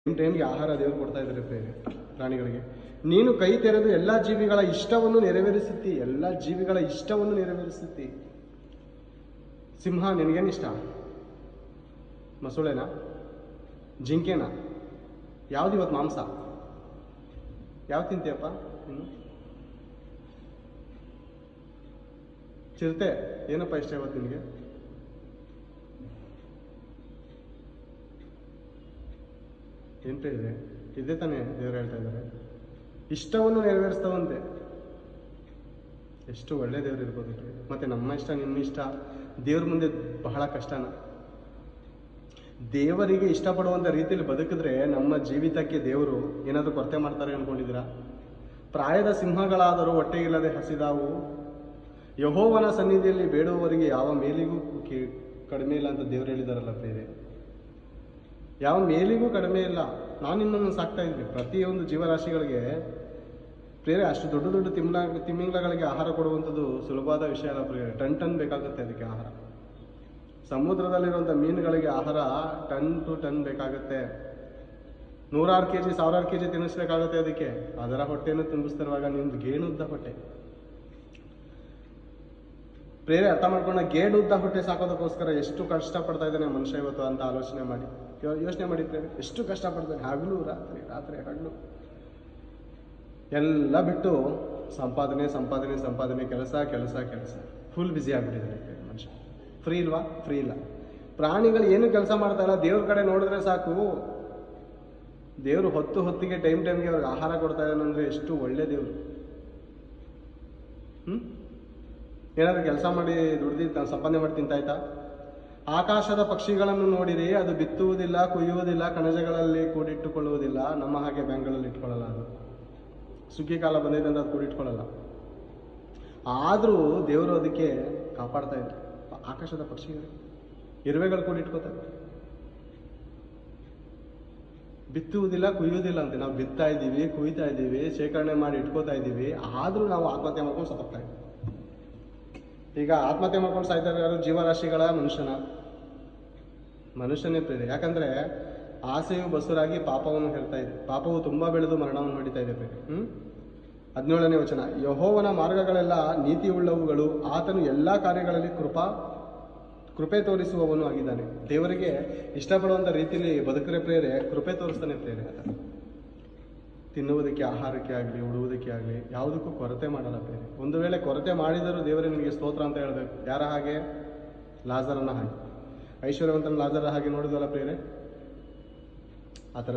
ಟೈಮ್ಗೆ ಆಹಾರ ದೇವರು ಕೊಡ್ತಾ ಇದ್ದಾರೆ ಪ್ರಾಣಿಗಳಿಗೆ. ನೀನು ಕೈ ತೆರೆದು ಎಲ್ಲ ಜೀವಿಗಳ ಇಷ್ಟವನ್ನು ನೆರವೇರಿಸುತ್ತಿ, ಎಲ್ಲ ಜೀವಿಗಳ ಇಷ್ಟವನ್ನು ನೆರವೇರಿಸುತ್ತಿ. ಸಿಂಹ ನಿನಗೇನಿಷ್ಟ? ಮೊಸಳೆನಾ? ಜಿಂಕೆನಾ? ಯಾವ್ದು ಇವತ್ತು ಮಾಂಸ? ಯಾವ್ದು ತಿಂತೀಯಪ್ಪ? ಚಿರತೆ ಏನಪ್ಪ ಇಷ್ಟ ಇವತ್ತು ನಿನಗೆ? ಏನ್ ಇದೆ? ಇದೇ ತಾನೇ ದೇವರು ಹೇಳ್ತಾ ಇದ್ದಾರೆ, ಇಷ್ಟವನ್ನು ನೆರವೇರಿಸ್ತಾವಂತೆ. ಎಷ್ಟು ಒಳ್ಳೆ ದೇವರು ಇರ್ಬೋದು. ಮತ್ತೆ ನಮ್ಮ ಇಷ್ಟ ನಿಮ್ಮ ಇಷ್ಟ ದೇವ್ರ ಮುಂದೆ ಬಹಳ ಕಷ್ಟನ. ದೇವರಿಗೆ ಇಷ್ಟಪಡುವಂಥ ರೀತಿಯಲ್ಲಿ ಬದುಕಿದ್ರೆ ನಮ್ಮ ಜೀವಿತಕ್ಕೆ ದೇವರು ಏನಾದರೂ ಕೊರತೆ ಮಾಡ್ತಾರೆ ಅನ್ಕೊಂಡಿದ್ದೀರಾ? ಪ್ರಾಯದ ಸಿಂಹಗಳಾದರೂ ಹೊಟ್ಟೆ ಇಲ್ಲದೆ ಹಸಿದಾವು, ಯೆಹೋವನ ಸನ್ನಿಧಿಯಲ್ಲಿ ಬೇಡುವವರಿಗೆ ಯಾವ ಮೇಲಿಗೂ ಕಡಿಮೆ ಇಲ್ಲ ಅಂತ ದೇವರು ಹೇಳಿದಾರಲ್ಲ ಪ್ರೇರೆ. ಯಾವ ಮೇಲಿಗೂ ಕಡಿಮೆ ಇಲ್ಲ. ನಾನು ನಿನ್ನನ್ನು ಸಾಕ್ತಾ ಇದ್ವಿ. ಪ್ರತಿಯೊಂದು ಜೀವರಾಶಿಗಳಿಗೆ ಪ್ರೇರೆ ಅಷ್ಟು ದೊಡ್ಡ ದೊಡ್ಡ ತಿಮಿಂಗ್ಲಗಳಿಗೆ ಆಹಾರ ಕೊಡುವಂಥದ್ದು ಸುಲಭವಾದ ವಿಷಯ ಅಲ್ಲ ಪ್ರೇರೆ. ಟನ್ ಬೇಕಾಗುತ್ತೆ ಅದಕ್ಕೆ ಆಹಾರ. ಸಮುದ್ರದಲ್ಲಿರುವಂಥ ಮೀನುಗಳಿಗೆ ಆಹಾರ ಟನ್ ಬೇಕಾಗುತ್ತೆ. 100 kg 1000 kg ತಿನ್ನಿಸ್ಬೇಕಾಗುತ್ತೆ ಅದಕ್ಕೆ. ಅದರ ಹೊಟ್ಟೆಯನ್ನು ತುಂಬಿಸ್ತಿರುವಾಗ ನಿಮ್ದು ಗೇಣುದ್ದ ಹೊಟ್ಟೆ ಪ್ರೇರೆ ಅರ್ಥ ಮಾಡ್ಕೊಂಡ. ಗೇಣುದ್ದ ಹೊಟ್ಟೆ ಸಾಕೋದಕ್ಕೋಸ್ಕರ ಎಷ್ಟು ಕಷ್ಟಪಡ್ತಾ ಇದ್ದಾನೆ ಮನುಷ್ಯ ಇವತ್ತು ಅಂತ ಯೋಚನೆ ಮಾಡಿ ಪ್ರೇರೆ. ಎಷ್ಟು ಕಷ್ಟಪಡ್ತಾನೆ, ಹಗಲು ರಾತ್ರಿ ಹಗಲು ಎಲ್ಲ ಬಿಟ್ಟು ಸಂಪಾದನೆ ಕೆಲಸ ಫುಲ್ ಬ್ಯುಸಿ ಆಗ್ಬಿಟ್ಟಿದ್ದಾನೆ ಮನುಷ್ಯ. ಫ್ರೀ ಇಲ್ವಾ? ಫ್ರೀ ಇಲ್ಲ. ಪ್ರಾಣಿಗಳು ಏನು ಕೆಲಸ ಮಾಡ್ತಾ ಇಲ್ಲ, ದೇವ್ರ ಕಡೆ ನೋಡಿದ್ರೆ ಸಾಕು. ದೇವರು ಹೊತ್ತಿಗೆ ಟೈಮ್ಗೆ ಅವ್ರಿಗೆ ಆಹಾರ ಕೊಡ್ತಾ ಇದ್ದಾನಂದ್ರೆ ಎಷ್ಟು ಒಳ್ಳೆ ದೇವರು. ಏನಾದ್ರು ಕೆಲಸ ಮಾಡಿ ದುಡ್ದು ಸಂಪಾದನೆ ಮಾಡಿ ತಿಂತಾಯ್ತಾ? ಆಕಾಶದ ಪಕ್ಷಿಗಳನ್ನು ನೋಡಿರಿ, ಅದು ಬಿತ್ತುವುದಿಲ್ಲ, ಕೊಯ್ಯುವುದಿಲ್ಲ, ಕಣಜಗಳಲ್ಲಿ ಕೂಡಿಟ್ಟುಕೊಳ್ಳುವುದಿಲ್ಲ. ನಮ್ಮ ಹಾಗೆ ಬ್ಯಾಂಕ್ಗಳಲ್ಲಿ ಇಟ್ಕೊಳ್ಳಲ್ಲ. ಅದು ಸುಗ್ಗಿ ಕಾಲ ಬಂದೈತೆ ಅಂತ ಅದು ಕೂಡಿಟ್ಕೊಳ್ಳಲ್ಲ. ಆದರೂ ದೇವರು ಅದಕ್ಕೆ ಕಾಪಾಡ್ತಾ ಇದ್ರು. ಆಕಾಶದ ಪಕ್ಷಿಗಳು, ಇರುವೆಗಳು ಕೂಡಿಟ್ಕೋತಾರೆ. ಬಿತ್ತುವುದಿಲ್ಲ, ಕುಯ್ಯುವುದಿಲ್ಲ ಅಂತ. ನಾವು ಬಿತ್ತಾ ಇದ್ದೀವಿ, ಕುಯ್ತಾ ಇದ್ದೀವಿ, ಶೇಖರಣೆ ಮಾಡಿ ಇಟ್ಕೋತಾ ಇದ್ದೀವಿ. ಆದರೂ ನಾವು ಆತ್ಮಹತ್ಯೆ ಮಾಡ್ಕೊಂಡು ಸತ್ತೋಗ್ತಾ ಇದ್ದೀವಿ. ಈಗ ಆತ್ಮಹತ್ಯೆ ಮಾಡ್ಕೊಂಡು ಸಾಯ್ತಾ ಇರೋ ಜೀವರಾಶಿಗಳ ಮನುಷ್ಯನೇ ಪ್ರೇರೆ. ಯಾಕಂದ್ರೆ ಆಸೆಯು ಬಸುರಾಗಿ ಪಾಪವನ್ನು ಹೇಳ್ತಾ ಇದೆ. ಪಾಪವು ತುಂಬಾ ಬೆಳೆದು ಮರಣವನ್ನು ಹೊಡಿತಾ ಇದೆ ಪ್ರೇರೆ. 17ನೇ ವಚನ, ಯೆಹೋವನ ಮಾರ್ಗಗಳೆಲ್ಲ ನೀತಿಯುಳ್ಳವುಗಳು, ಆತನು ಎಲ್ಲಾ ಕಾರ್ಯಗಳಲ್ಲಿ ಕೃಪೆ ತೋರಿಸುವವನು ಆಗಿದ್ದಾನೆ. ದೇವರಿಗೆ ಇಷ್ಟಪಡುವಂಥ ರೀತಿಯಲ್ಲಿ ಬದುಕರೆ ಪ್ರೇರೆ ಕೃಪೆ ತೋರಿಸ್ತಾನೆ ಪ್ರೇರೆ. ಆತ ತಿನ್ನುವುದಕ್ಕೆ, ಆಹಾರಕ್ಕೆ ಆಗಲಿ, ಉಡುವುದಕ್ಕೆ ಆಗಲಿ ಯಾವುದಕ್ಕೂ ಕೊರತೆ ಮಾಡಲ್ಲ ಪ್ರೇರೆ. ಒಂದು ವೇಳೆ ಕೊರತೆ ಮಾಡಿದರೂ ದೇವರೇ ನಿನಗೆ ಸ್ತೋತ್ರ ಅಂತ ಹೇಳಬೇಕು. ಯಾರ ಹಾಗೆ? ಲಾಜರನ ಹಾಗೆ. ಐಶ್ವರ್ಯವಂತನ ಲಾಜರ ಹಾಗೆ ನೋಡಿದ್ವಲ್ಲ ಪ್ರೇರೆ. ಆ ಥರ